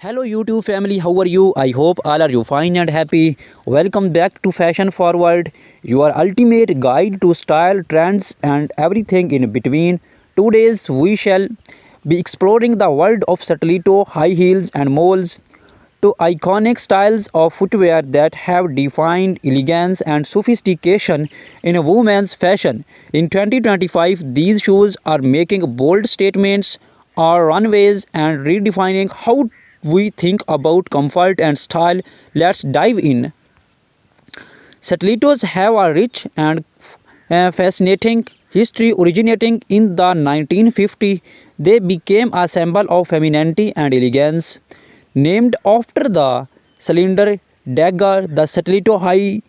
Hello YouTube family, how are you? I hope all are you fine and happy. Welcome back to Fashion Forward, your ultimate guide to style, trends and everything in between. Today we shall be exploring the world of stiletto, high heels and moles, two iconic styles of footwear that have defined elegance and sophistication in women's fashion. In 2025, these shoes are making bold statements on runways and redefining how we think about comfort and style. Let's dive in. Stilettos have a rich and fascinating history. Originating in the 1950s, they became a symbol of femininity and elegance. Named after the cylinder dagger, the stiletto high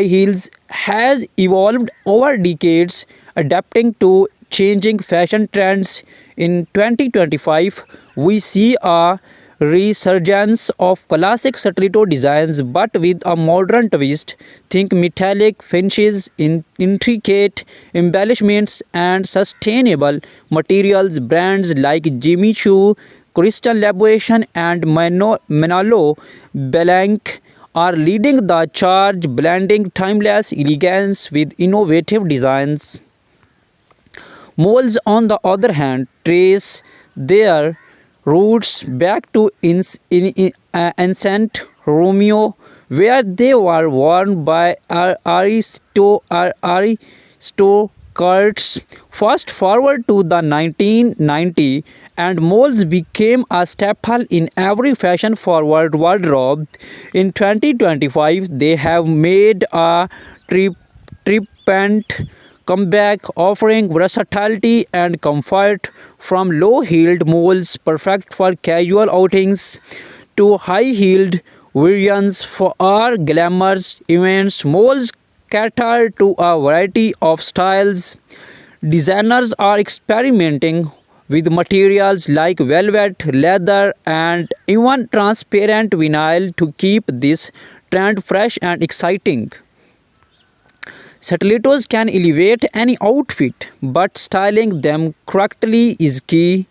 heels has evolved over decades, adapting to changing fashion trends. In 2025, we see a resurgence of classic stiletto designs but with a modern twist. Think metallic finishes, intricate embellishments, and sustainable materials. Brands like Jimmy Choo, Crystal Labuation, and Manolo Blanc are leading the charge, blending timeless elegance with innovative designs. Moles, on the other hand, trace their roots back to ancient Romeo, where they were worn by aristocrats. Fast forward to the 1990s, and moles became a staple in every fashion-forward wardrobe. In 2025, they have made a triumphant comeback, offering versatility and comfort. From low-heeled moles perfect for casual outings to high-heeled variants for our glamorous events, moles cater to a variety of styles. Designers are experimenting with materials like velvet, leather, and even transparent vinyl to keep this trend fresh and exciting. Stilettos can elevate any outfit, but styling them correctly is key.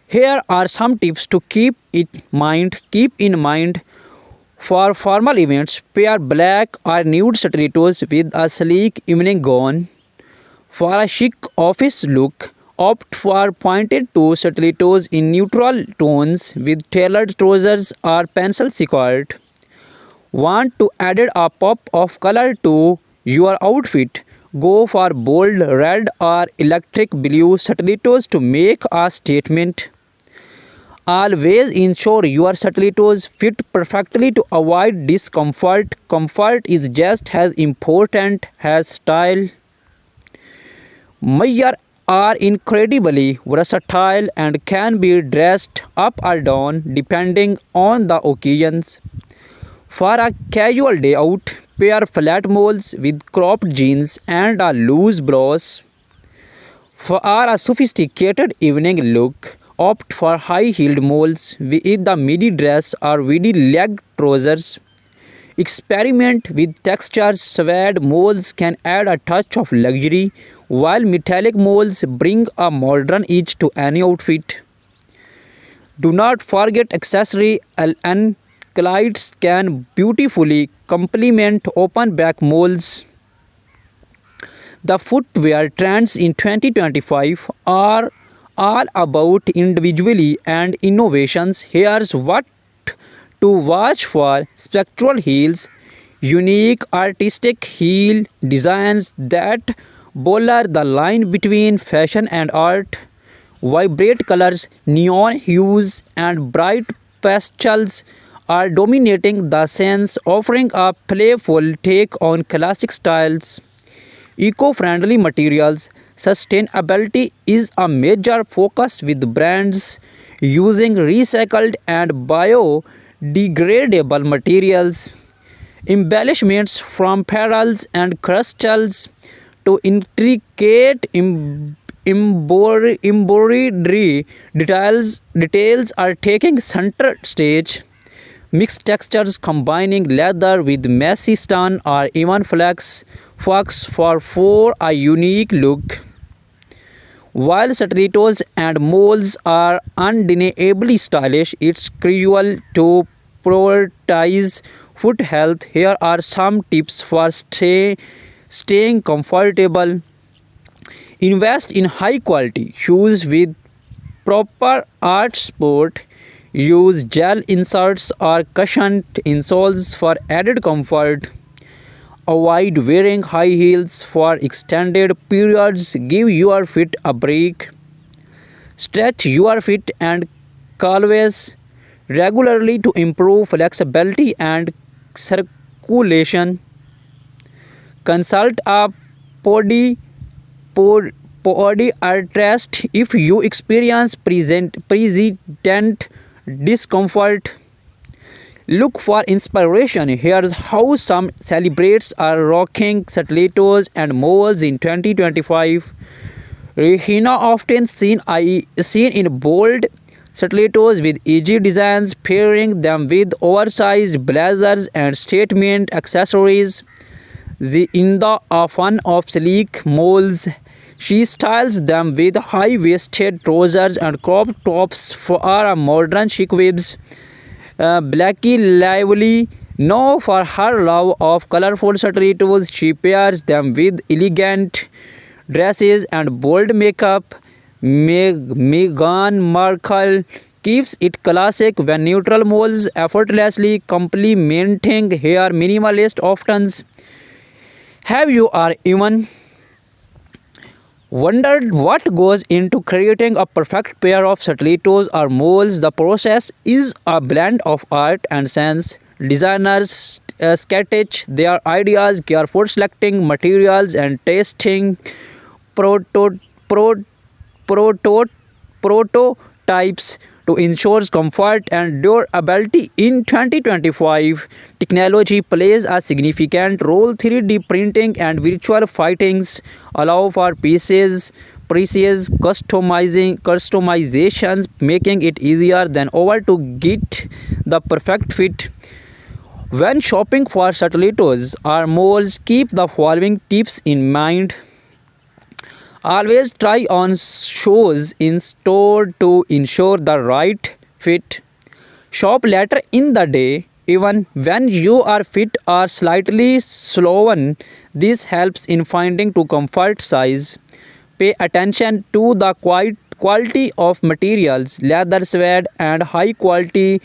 Here are some tips to keep in mind for formal events. Pair black or nude stilettos with a sleek evening gown. For a chic office look, opt for pointed toe stilettos in neutral tones with tailored trousers or pencil skirt. Want to add a pop of color to your outfit? Go for bold red or electric blue stilettos to make a statement. Always ensure your stilettos fit perfectly to avoid discomfort. Comfort is just as important as style. Mayar are incredibly versatile and can be dressed up or down depending on the occasions. For a casual day out, pair flat moles with cropped jeans and a loose blouse. For a sophisticated evening look, opt for high-heeled moles with the midi dress or midi leg trousers. Experiment with textures. Suede moles can add a touch of luxury, while metallic moles bring a modern edge to any outfit. Do not forget accessory. Anklites can beautifully complement open back moles. The footwear trends in 2025 are all about individuality and innovations. Here's what to watch for: spectral heels, unique artistic heel designs that blur the line between fashion and art. Vibrant colors, neon hues, and bright pastels are dominating the scene, offering a playful take on classic styles. Eco-friendly materials. Sustainability is a major focus with brands using recycled and biodegradable materials. Embellishments from pearls and crystals to intricate embroidery details are taking center stage. Mixed textures combining leather with messy stone or even flax for a unique look. While stilettos and moles are undeniably stylish, it's crucial to prioritize foot health. Here are some tips for staying comfortable. Invest in high quality shoes with proper art support. Use gel inserts or cushioned insoles for added comfort. Avoid wearing high heels for extended periods. Give your feet a break. Stretch your feet and calves regularly to improve flexibility and circulation. Consult a podi, podiatrist if you experience persistent discomfort. Look for inspiration. Here's how some celebrities are rocking stilettos and moles in 2025. Rihanna often seen in bold stilettos with edgy designs, pairing them with oversized blazers and statement accessories. In the fun of sleek moles, she styles them with high-waisted trousers and crop tops for a modern chic vibes. Blackie Lively, known for her love of colorful stilettos, she pairs them with elegant dresses and bold makeup. Meghan Markle keeps it classic when neutral moles effortlessly complementing her minimalist options. Have you or even wondered what goes into creating a perfect pair of stilettos or moles? The process is a blend of art and science. Designers sketch their ideas, carefully selecting materials and testing proto- pro- proto- prototypes to ensure comfort and durability. In 2025, technology plays a significant role. 3D printing and virtual fittings allow for precise customizations, making it easier than ever to get the perfect fit. When shopping for stilettos or moles, keep the following tips in mind. Always try on shoes in store to ensure the right fit. Shop later in the day, even when your feet are slightly swollen. This helps in finding to comfort size. Pay attention to the quality of materials. Leather, suede, and high quality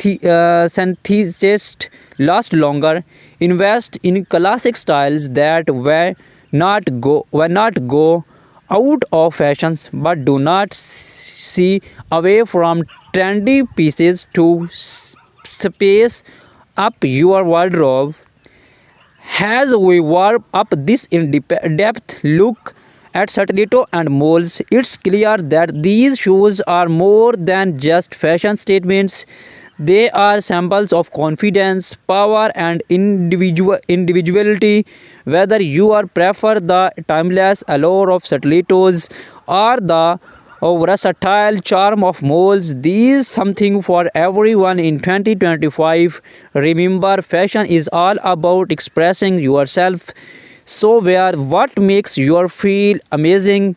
synthesists last longer. Invest in classic styles that were not go out of fashions, but do not see away from trendy pieces to space up your wardrobe. As we warm up this in-depth look at stiletto and moles, it's clear that these shoes are more than just fashion statements. They are symbols of confidence, power, and individuality. Whether you are prefer the timeless allure of stilettos or the versatile charm of moles, these something for everyone in 2025. Remember, fashion is all about expressing yourself. So wear what makes you feel amazing.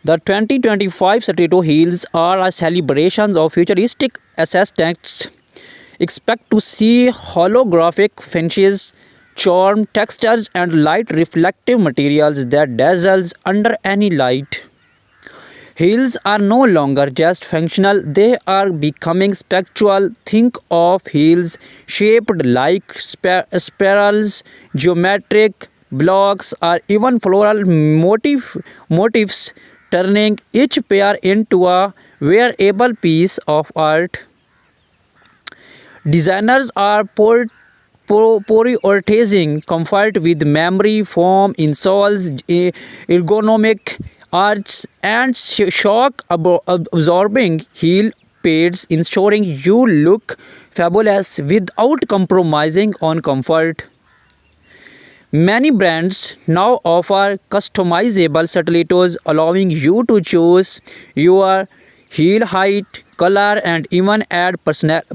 The 2025 stiletto heels are a celebration of futuristic aesthetics. Expect to see holographic finishes, charm textures, and light reflective materials that dazzles under any light. Heels are no longer just functional, they are becoming spectral. Think of heels shaped like spirals, geometric blocks, or even floral motifs, turning each pair into a wearable piece of art. Designers are prioritizing comfort with memory foam insoles, ergonomic arches, and shock absorbing heel pads, ensuring you look fabulous without compromising on comfort. Many brands now offer customizable stilettos, allowing you to choose your heel height, color, and even add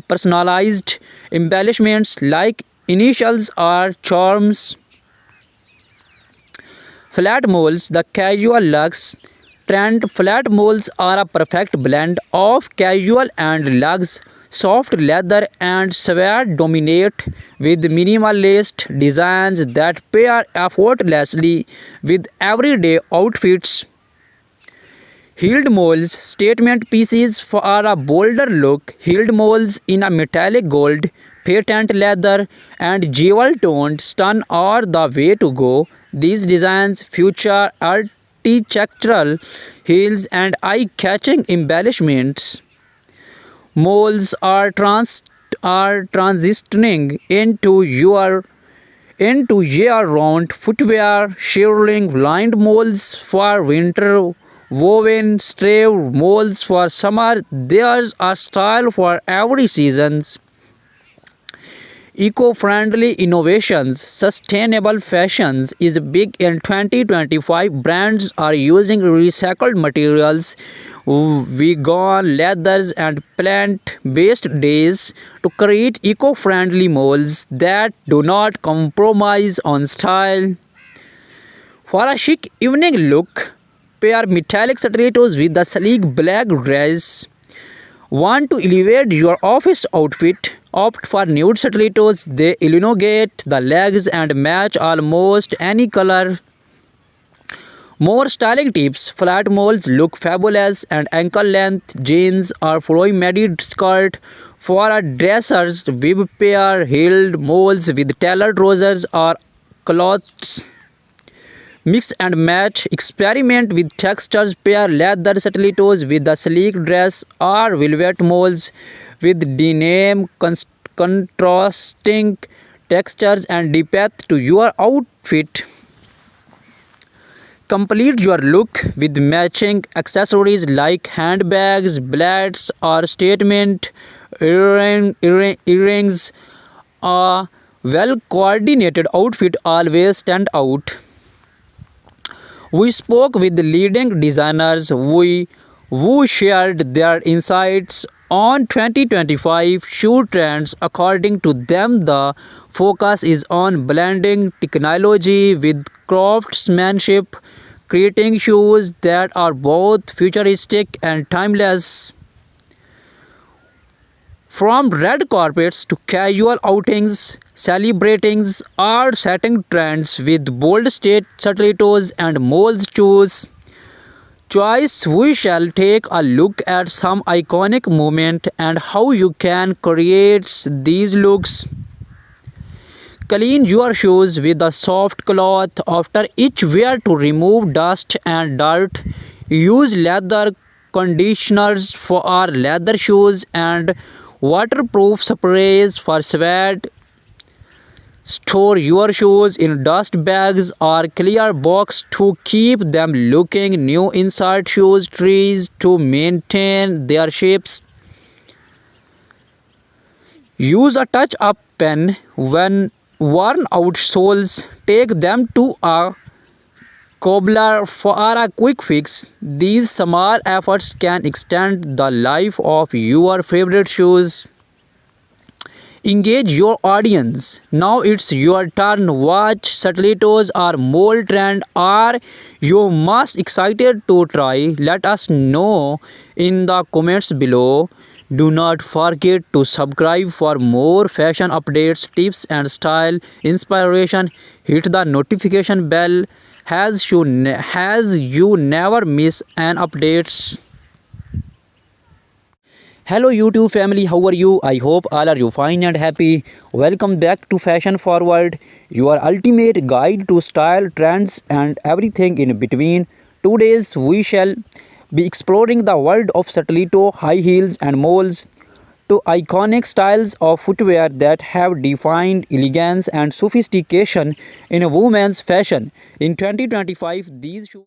personalized embellishments like initials or charms. Flat moles, the casual luxe trend. Flat moles are a perfect blend of casual and luxe. Soft leather and suede dominate with minimalist designs that pair effortlessly with everyday outfits. Heeled moles, statement pieces for a bolder look. Heeled moles in a metallic gold, patent leather, and jewel toned stun are the way to go. These designs feature architectural heels and eye catching embellishments. Moles are transitioning into year-round footwear, shearling lined moles for winter, woven stave moles for summer. There's a style for every season. Eco-friendly innovations, sustainable fashions is big in 2025. Brands are using recycled materials, vegan leathers and plant-based dyes to create eco-friendly molds that do not compromise on style. For a chic evening look, pair metallic stilettos with the sleek black dress. Want to elevate your office outfit? Opt for nude stilettos. They elongate the legs and match almost any color. More styling tips. Flat moles look fabulous and ankle-length jeans or flowy midi skirt. For a dresser's web, pair heeled moles with tailored trousers or cloths. Mix and match. Experiment with textures. Pair leather stilettos with the sleek dress or velvet moles with denim, contrasting textures and depth to your outfit. Complete your look with matching accessories like handbags, belts, or statement earrings. A well-coordinated outfit always stands out. We spoke with leading designers who shared their insights on 2025 shoe trends. According to them, the focus is on blending technology with craftsmanship, creating shoes that are both futuristic and timeless. From red carpets to casual outings, celebrating or setting trends with bold stilettos and mold shoes. Choice, we shall take a look at some iconic moments and how you can create these looks. Clean your shoes with a soft cloth after each wear to remove dust and dirt. Use leather conditioners for our leather shoes and waterproof sprays for sweat. Store your shoes in dust bags or clear box to keep them looking new. Insert shoes trees to maintain their shapes. Use a touch-up pen when worn out soles. Take them to a cobbler for a quick fix. These small efforts can extend the life of your favorite shoes. Engage your audience. Now it's your turn. Watch stilettos or mold trend. Are you most excited to try? Let us know in the comments below. Do not forget to subscribe for more fashion updates, tips and style inspiration. Hit the notification bell as you never miss an updates. Hello YouTube family, how are you? I hope all are you fine and happy. Welcome back to Fashion Forward, your ultimate guide to style, trends and everything in between. Today we shall be exploring the world of stiletto, high heels and moles, to iconic styles of footwear that have defined elegance and sophistication in women's fashion. In 2025, these shoes